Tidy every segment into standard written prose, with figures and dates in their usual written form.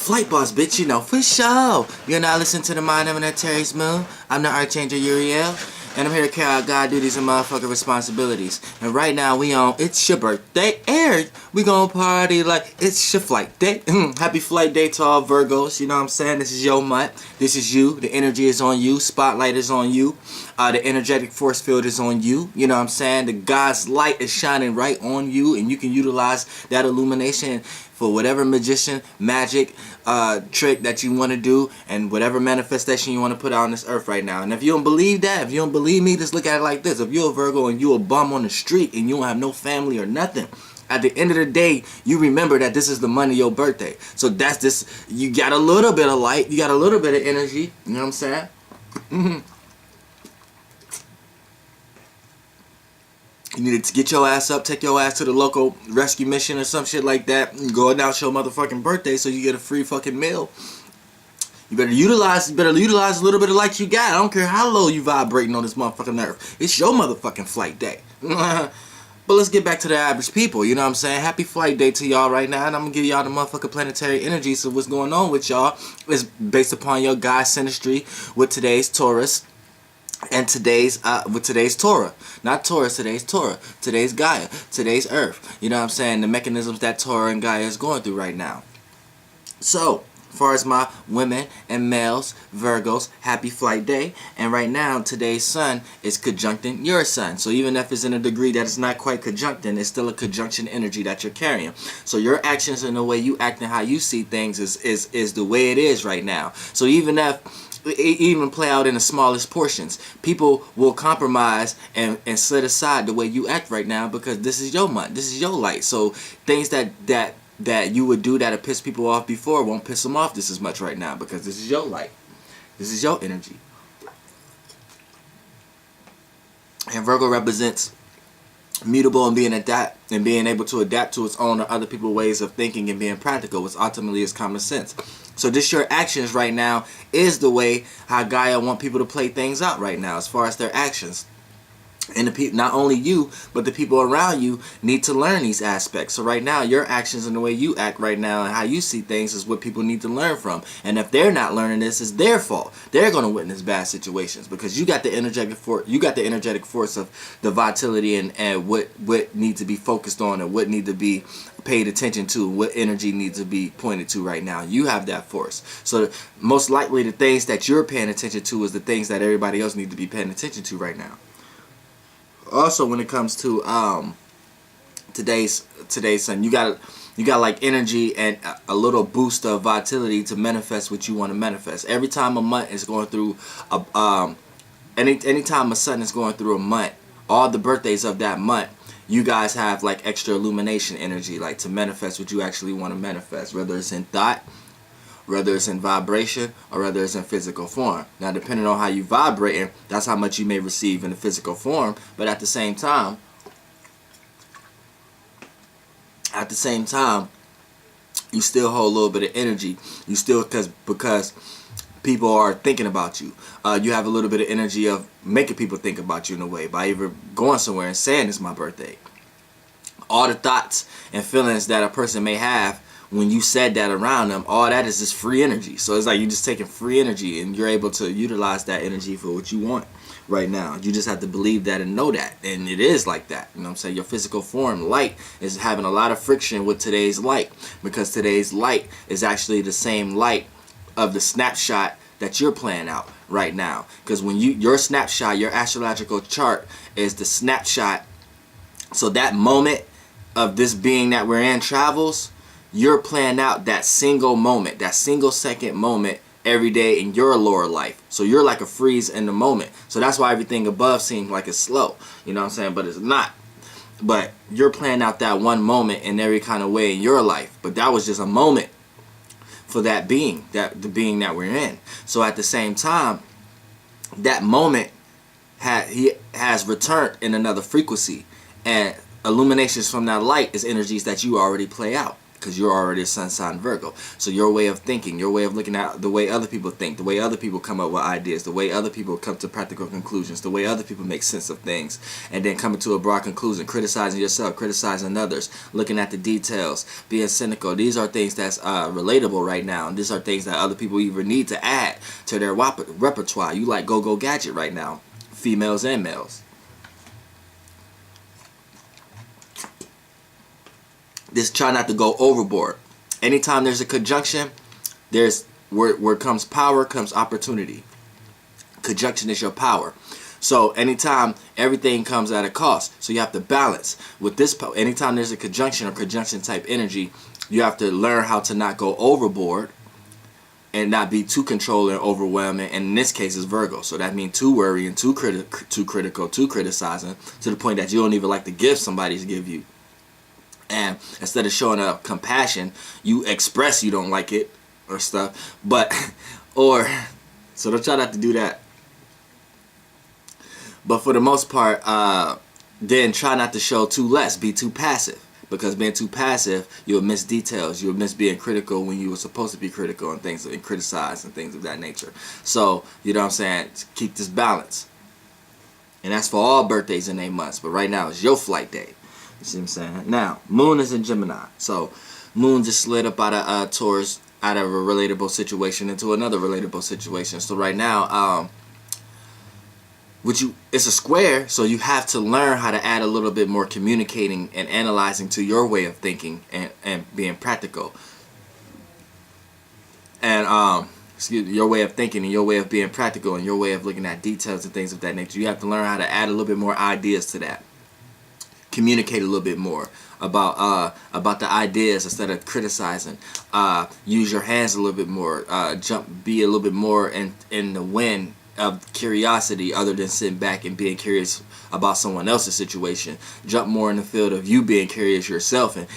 Flight boss, bitch, you know, for sure. You're now listening to the Mind of Terry's Moon. I'm the Archangel Uriel, and I'm here to carry out God duties and motherfucking responsibilities. And right now, we on It's Your Birthday, and we gonna party like it's your flight day. Happy flight day to all Virgos, you know what I'm saying? This is your month. This is you. The energy is on you. Spotlight is on you. The energetic force field is on you. You know what I'm saying? The God's light is shining right on you, and you can utilize that illumination for whatever magician, magic, trick that you want to do, and whatever manifestation you want to put out on this earth right now. And if you don't believe that, if you don't believe me, just look at it like this. If you're a Virgo and you're a bum on the street and you don't have no family or nothing, at the end of the day, you remember that this is the month of your birthday. So that's this. You got a little bit of light. You got a little bit of energy. You know what I'm saying? You need to get your ass up, take your ass to the local rescue mission or some shit like that. And go announce your motherfucking birthday so you get a free fucking meal. You better utilize a little bit of light you got. I don't care how low you vibrating on this motherfucking earth. It's your motherfucking flight day. But let's get back to the average people, you know what I'm saying? Happy flight day to y'all right now, and I'm gonna give y'all the motherfucking planetary energy. So what's going on with y'all is based upon your God's synastry with today's Taurus. And with today's Torah, not Taurus, today's Torah, today's Gaia, today's Earth. You know what I'm saying? The mechanisms that Torah and Gaia is going through right now. So, as far as my women and males, Virgos, happy flight day. And right now, today's sun is conjuncting your sun. So even if it's in a degree that it's not quite conjuncting, it's still a conjunction energy that you're carrying. So your actions and the way you act and how you see things is the way it is right now. So even play out in the smallest portions, people will compromise and set aside the way you act right now, because this is your month, this is your light. So things that you would do that would piss people off before won't piss them off just as much right now, because this is your light, this is your energy. And Virgo represents mutable and being able to adapt to its own or other people's ways of thinking and being practical, which ultimately is common sense. So just your actions right now is the way how Gaia want people to play things out right now, as far as their actions. And the people, not only you, but the people around you need to learn these aspects. So right now, your actions and the way you act right now and how you see things is what people need to learn from. And if they're not learning this, it's their fault. They're going to witness bad situations, because you got the energetic force. You got the energetic force of the vitality and what needs to be focused on and what need to be paid attention to, what energy needs to be pointed to right now. You have that force. So most likely, the things that you're paying attention to is the things that everybody else needs to be paying attention to right now. Also, when it comes to today's sun, you got like energy and a little boost of vitality to manifest what you want to manifest. Every time a month is going through anytime a sun is going through a month, all the birthdays of that month, you guys have like extra illumination energy, like to manifest what you actually want to manifest, whether it's in thought, whether it's in vibration, or whether it's in physical form. Now, depending on how you vibrating, that's how much you may receive in the physical form. But at the same time, you still hold a little bit of energy. You still, because people are thinking about you. You have a little bit of energy of making people think about you in a way by either going somewhere and saying it's my birthday. All the thoughts and feelings that a person may have when you said that around them, all that is just free energy. So it's like you're just taking free energy, and you're able to utilize that energy for what you want right now. You just have to believe that and know that. And it is like that. You know what I'm saying? Your physical form, light, is having a lot of friction with today's light, because today's light is actually the same light of the snapshot that you're playing out right now. Because when your snapshot, your astrological chart is the snapshot. So that moment of this being that we're in travels, you're playing out that single moment, that single second moment every day in your lower life. So you're like a freeze in the moment. So that's why everything above seems like it's slow. You know what I'm saying? But it's not. But you're playing out that one moment in every kind of way in your life. But that was just a moment for that being, the being that we're in. So at the same time, that moment he has returned in another frequency. And illuminations from that light is energies that you already play out. because you're already a sun sign Virgo. So your way of thinking, your way of looking at the way other people think, the way other people come up with ideas, the way other people come to practical conclusions, the way other people make sense of things, and then coming to a broad conclusion, criticizing yourself, criticizing others, looking at the details, being cynical. These are things that's relatable right now, and these are things that other people even need to add to their repertoire. You like go-go gadget right now, females and males. Just try not to go overboard. Anytime there's a conjunction, there's where comes power, comes opportunity. Conjunction is your power. So anytime everything comes at a cost, so you have to balance with this. Anytime there's a conjunction or conjunction type energy, you have to learn how to not go overboard and not be too controlling, overwhelming. And in this case, it's Virgo. So that means too worrying, too critical, too criticizing, to the point that you don't even like the gift somebody's give you. And instead of showing up compassion, you express you don't like it or stuff. But, so don't try not to do that. But for the most part, then try not to show too less. Be too passive. Because being too passive, you'll miss details. You'll miss being critical when you were supposed to be critical and things, and criticize and things of that nature. So, you know what I'm saying? Keep this balance. And that's for all birthdays in 8 months. But right now, it's your flight day. You see what I'm saying? Now, Moon is in Gemini. So, Moon just slid up out of Taurus, out of a relatable situation into another relatable situation. So right now, it's a square, so you have to learn how to add a little bit more communicating and analyzing to your way of thinking and being practical. And your way of thinking and your way of being practical and your way of looking at details and things of that nature. You have to learn how to add a little bit more ideas to that. Communicate a little bit more about the ideas instead of criticizing. Use your hands a little bit more. Be a little bit more in the wind of curiosity, other than sitting back and being curious about someone else's situation. Jump more in the field of you being curious yourself and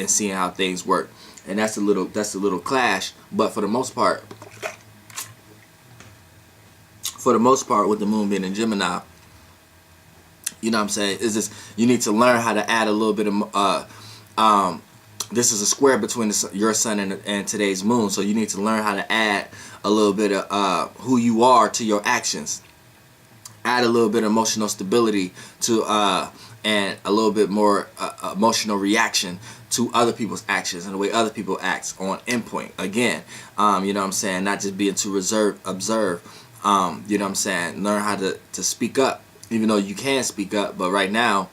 seeing how things work. And that's a little clash. But for the most part, with the Moon being in Gemini, you know what I'm saying, is this, you need to learn how to add a little bit of this is a square between your sun and today's moon, so you need to learn how to add a little bit of who you are to your actions. Add a little bit of emotional stability to and a little bit more emotional reaction to other people's actions and the way other people act on endpoint. Again, you know what I'm saying, not just being too observe. You know what I'm saying, learn how to speak up. Even though you can speak up, but right now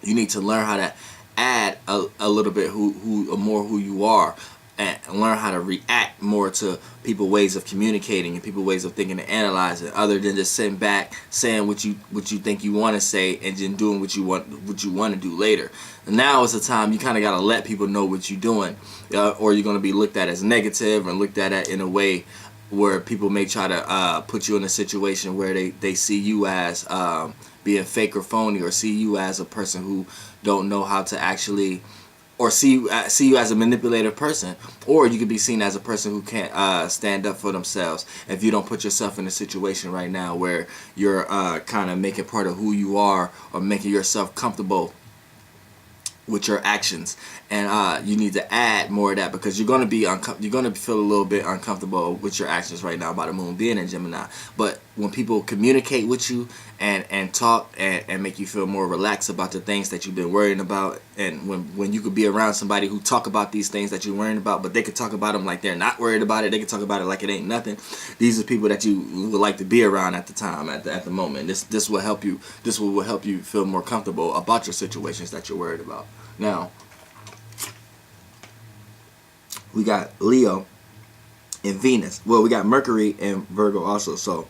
you need to learn how to add a little bit who you are, and learn how to react more to people's ways of communicating and people's ways of thinking and analyzing, other than just sitting back saying what you think you want to say and then doing what you want to do later. And now is the time you kind of got to let people know what you're doing, or you're going to be looked at as negative and looked at in a way where people may try to put you in a situation where they see you as being fake or phony, or see you as a person who don't know how to actually, or see you as a manipulative person, or you could be seen as a person who can't stand up for themselves if you don't put yourself in a situation right now where you're kind of making part of who you are, or making yourself comfortable with your actions. And you need to add more of that, because you're gonna feel a little bit uncomfortable with your actions right now by the Moon being in Gemini. But when people communicate with you and talk and make you feel more relaxed about the things that you've been worrying about, and when you could be around somebody who talk about these things that you're worrying about, but they could talk about them like they're not worried about it, they could talk about it like it ain't nothing. These are people that you would like to be around at the time, at the moment. This will help you feel more comfortable about your situations that you're worried about. Now, we got Leo and Venus. Well, we got Mercury and Virgo also, so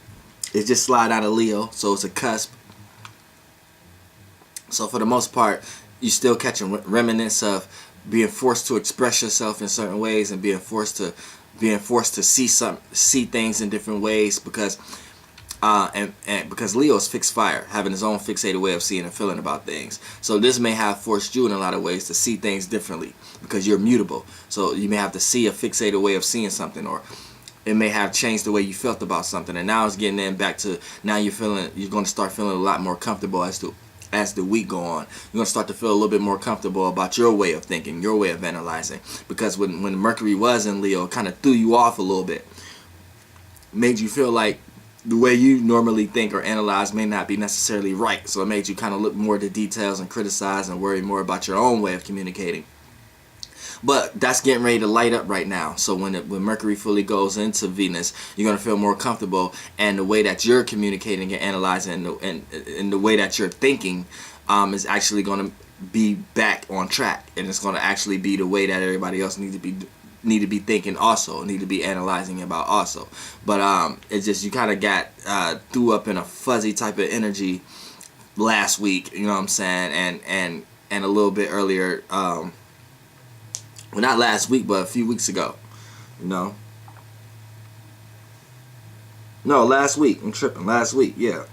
it just slide out of Leo, so it's a cusp. So for the most part, you're still catching remnants of being forced to express yourself in certain ways, and being forced to see things in different ways, because because Leo is fixed fire, having his own fixated way of seeing and feeling about things. So this may have forced you in a lot of ways to see things differently, because you're mutable. So you may have to see a fixated way of seeing something, or it may have changed the way you felt about something. And now it's getting in back to, now you're going to start feeling a lot more comfortable as to as the week go on. You're going to start to feel a little bit more comfortable about your way of thinking, your way of analyzing. Because when Mercury was in Leo, it kind of threw you off a little bit. Made you feel like the way you normally think or analyze may not be necessarily right. So it made you kind of look more at the details and criticize and worry more about your own way of communicating. But that's getting ready to light up right now. So when Mercury fully goes into Venus, you're going to feel more comfortable, and the way that you're communicating and analyzing and the way that you're thinking is actually going to be back on track, and it's going to actually be the way that everybody else need to be thinking also, need to be analyzing about also. But it's just you kind of got threw up in a fuzzy type of energy last week, you know what I'm saying, and a little bit earlier, well, not last week, but a few weeks ago, you know. No, last week. I'm tripping. Last week, yeah.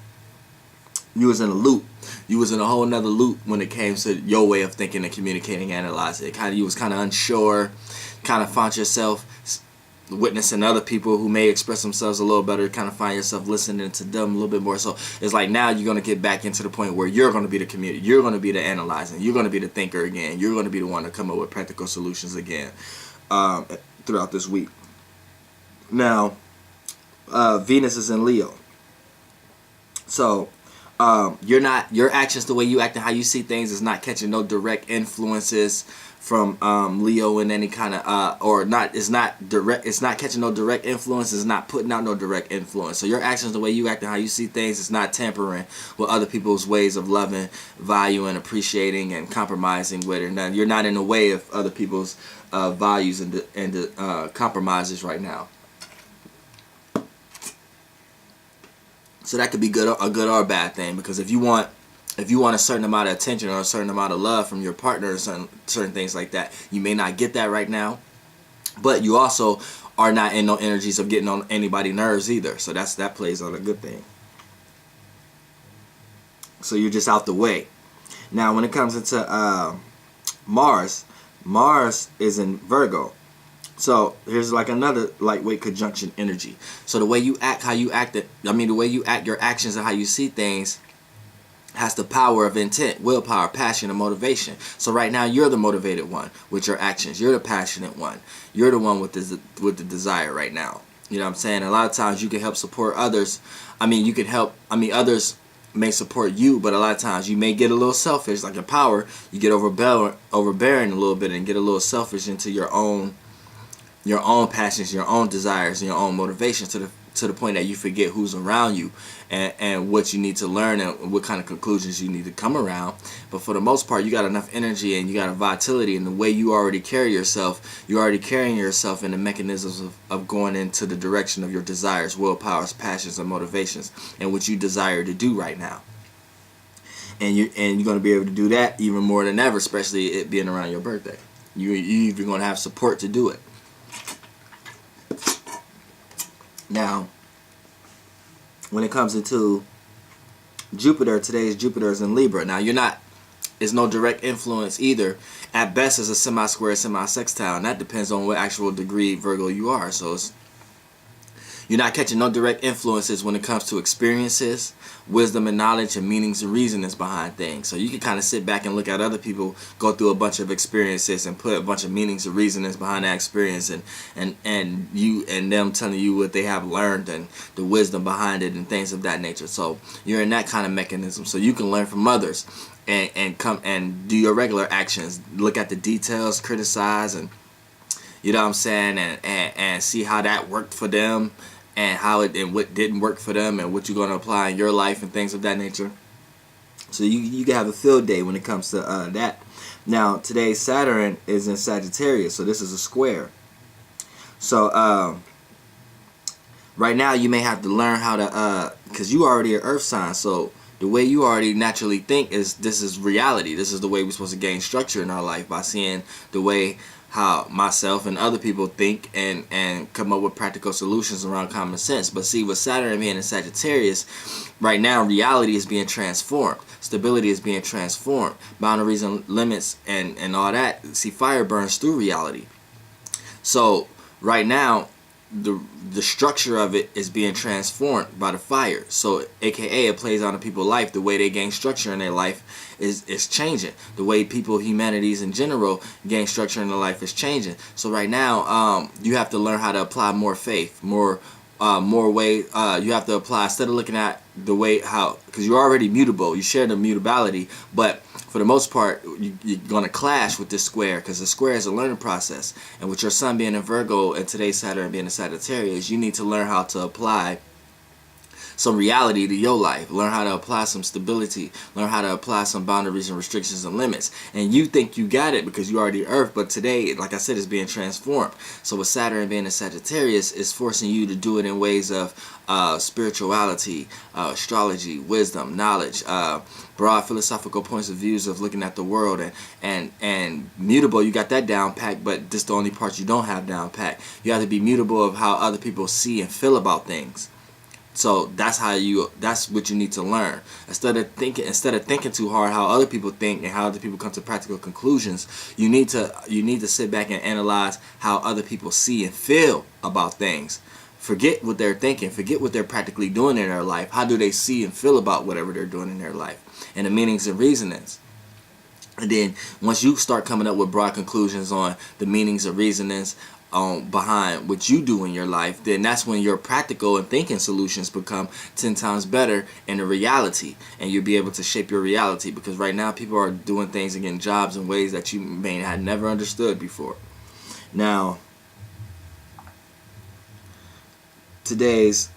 You was in a loop. You was in a whole nother loop when it came to your way of thinking and communicating, analyzing. You was kind of unsure, kind of found yourself witnessing other people who may express themselves a little better, kind of find yourself listening to them a little bit more. So it's like now you're going to get back into the point where you're going to be the community, you're going to be the analyzing, you're going to be the thinker again, you're going to be the one to come up with practical solutions again throughout this week. Now, Venus is in Leo, so your actions, the way you act and how you see things, is not catching no direct influences from Leo in any kind of or not. It's not direct. It's not catching no direct influence. It's not putting out no direct influence. So your actions, the way you act and how you see things, is not tampering with other people's ways of loving, valuing, appreciating, and compromising with it. Now you're not in the way of other people's values and compromises right now. So that could be a good or a bad thing, because if you want a certain amount of attention or a certain amount of love from your partner or certain things like that, you may not get that right now. But you also are not in no energies of getting on anybody's nerves either. So that plays on a good thing. So you're just out the way. Now when it comes into Mars is in Virgo. So here's like another lightweight conjunction energy. So the way you act, how you act, the way you act, your actions and how you see things has the power of intent, willpower, passion, and motivation. So right now you're the motivated one with your actions. You're the passionate one. You're the one with the desire right now. You know what I'm saying? A lot of times you can help support others. Others may support you, but a lot of times you may get a little selfish. Like your power, you get overbearing a little bit and get a little selfish into your own passions, your own desires, and your own motivations to the point that you forget who's around you and what you need to learn and what kind of conclusions you need to come around. But for the most part, you got enough energy and you got a vitality in the way you already carry yourself. You're already carrying yourself in the mechanisms of going into the direction of your desires, willpowers, passions, and motivations, and what you desire to do right now. And you're going to be able to do that even more than ever, especially it being around your birthday. You're even going to have support to do it. Now, when it comes into Jupiter, today's Jupiter is in Libra. Now, it's no direct influence either. At best, it's a semi-square, semi-sextile, and that depends on what actual degree Virgo you are. So you're not catching no direct influences when it comes to experiences, wisdom and knowledge, and meanings and reasonings behind things. So you can kind of sit back and look at other people go through a bunch of experiences and put a bunch of meanings and reasonings behind that experience, and you and them telling you what they have learned and the wisdom behind it and things of that nature. So you're in that kind of mechanism, so you can learn from others and come and do your regular actions. Look at the details, criticize, and you know what I'm saying, and see how that worked for them, and what didn't work for them, and what you're going to apply in your life and things of that nature. So you can have a field day when it comes to that. Now today's Saturn is in Sagittarius, so this is a square. So right now you may have to learn how to because you already an earth sign, so the way you already naturally think is this is reality. This is the way we're supposed to gain structure in our life, by seeing the way how myself and other people think and come up with practical solutions around common sense. But see, with Saturn being in Sagittarius, right now reality is being transformed. Stability is being transformed. Boundaries and limits and all that. See, fire burns through reality. So right now the structure of it is being transformed by the fire. So aka it plays on people's life. The way they gain structure in their life is changing. The way humanities in general gain structure in their life is changing. So right now you have to learn how to apply more faith, more way. You have to apply, instead of looking at the way how, because you're already mutable, you share the mutability, but for the most part you're going to clash with this square, because the square is a learning process. And with your sun being a Virgo and today's Saturn being a Sagittarius, you need to learn how to apply some reality to your life. Learn how to apply some stability. Learn how to apply some boundaries and restrictions and limits. And you think you got it because you already Earth, but today, like I said, it's being transformed. So with Saturn being a Sagittarius, it's forcing you to do it in ways of spirituality, astrology, wisdom, knowledge, broad philosophical points of views of looking at the world, and mutable. You got that down packed, but this the only part you don't have down packed. You have to be mutable of how other people see and feel about things. So that's what you need to learn. Instead of thinking too hard how other people think and how other people come to practical conclusions, you need to sit back and analyze how other people see and feel about things. Forget what they're thinking, forget what they're practically doing in their life. How do they see and feel about whatever they're doing in their life, and the meanings and reasonings. And then once you start coming up with broad conclusions on the meanings and reasonings behind what you do in your life, then that's when your practical and thinking solutions become 10 times better in the reality, and you'll be able to shape your reality. Because right now people are doing things and getting jobs in ways that you may have never understood before. Now, today's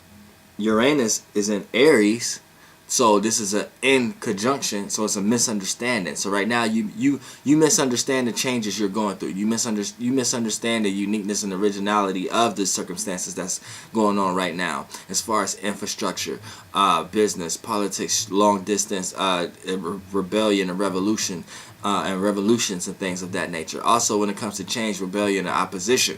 Uranus is in Aries, so this is an in conjunction, so it's a misunderstanding. So right now you misunderstand the changes you're going through. You misunderstand the uniqueness and originality of the circumstances that's going on right now, as far as infrastructure, business, politics, long distance, rebellion and revolution, and revolutions and things of that nature. Also, when it comes to change, rebellion, and opposition,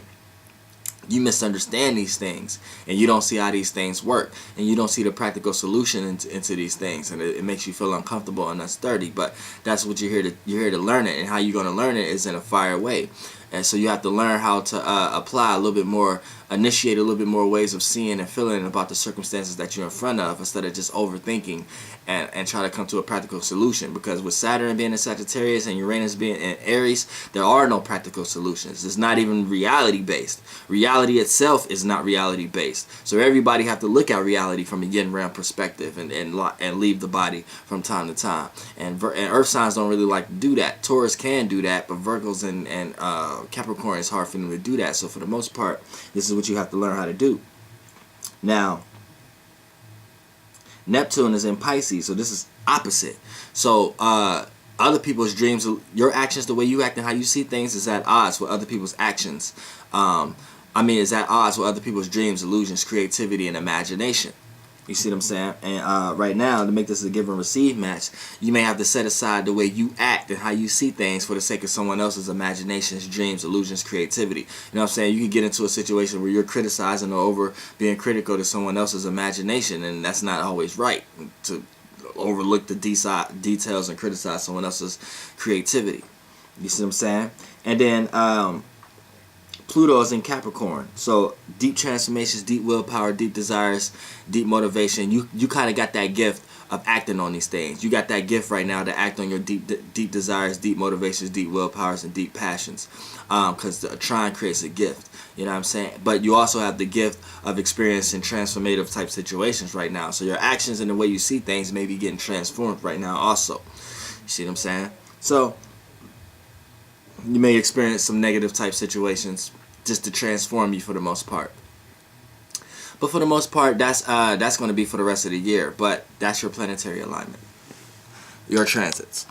you misunderstand these things, and you don't see how these things work, and you don't see the practical solution into these things, and it makes you feel uncomfortable and unsturdy. But that's what you're here to learn it, and how you're going to learn it is in a fire way. And so you have to learn how to apply a little bit more, initiate a little bit more ways of seeing and feeling about the circumstances that you're in front of, instead of just overthinking and try to come to a practical solution. Because with Saturn being in Sagittarius and Uranus being in Aries, there are no practical solutions. It's not even reality based. Reality itself is not reality based. So everybody have to look at reality from a yin realm perspective and leave the body from time to time. And Earth signs don't really like to do that. Taurus can do that, but Virgos and Capricorn, is hard for them to do that. So for the most part, this is what you have to learn how to do. Now, Neptune is in Pisces, so this is opposite. So other people's dreams, your actions, the way you act and how you see things is at odds with other people's actions. Is at odds with other people's dreams, illusions, creativity, and imagination. You see what I'm saying? And right now, to make this a give and receive match, you may have to set aside the way you act and how you see things for the sake of someone else's imaginations, dreams, illusions, creativity. You know what I'm saying? You can get into a situation where you're criticizing or over being critical to someone else's imagination, and that's not always right, to overlook the details and criticize someone else's creativity. You see what I'm saying? And then Pluto is in Capricorn, so deep transformations, deep willpower, deep desires, deep motivation. You kind of got that gift of acting on these things. You got that gift right now to act on your deep desires, deep motivations, deep willpowers, and deep passions, because the trine creates a gift. You know what I'm saying? But you also have the gift of experiencing transformative type situations right now. So your actions and the way you see things may be getting transformed right now also. You see what I'm saying? So you may experience some negative type situations just to transform you for the most part. But for the most part, that's going to be for the rest of the year. But that's your planetary alignment, your transits.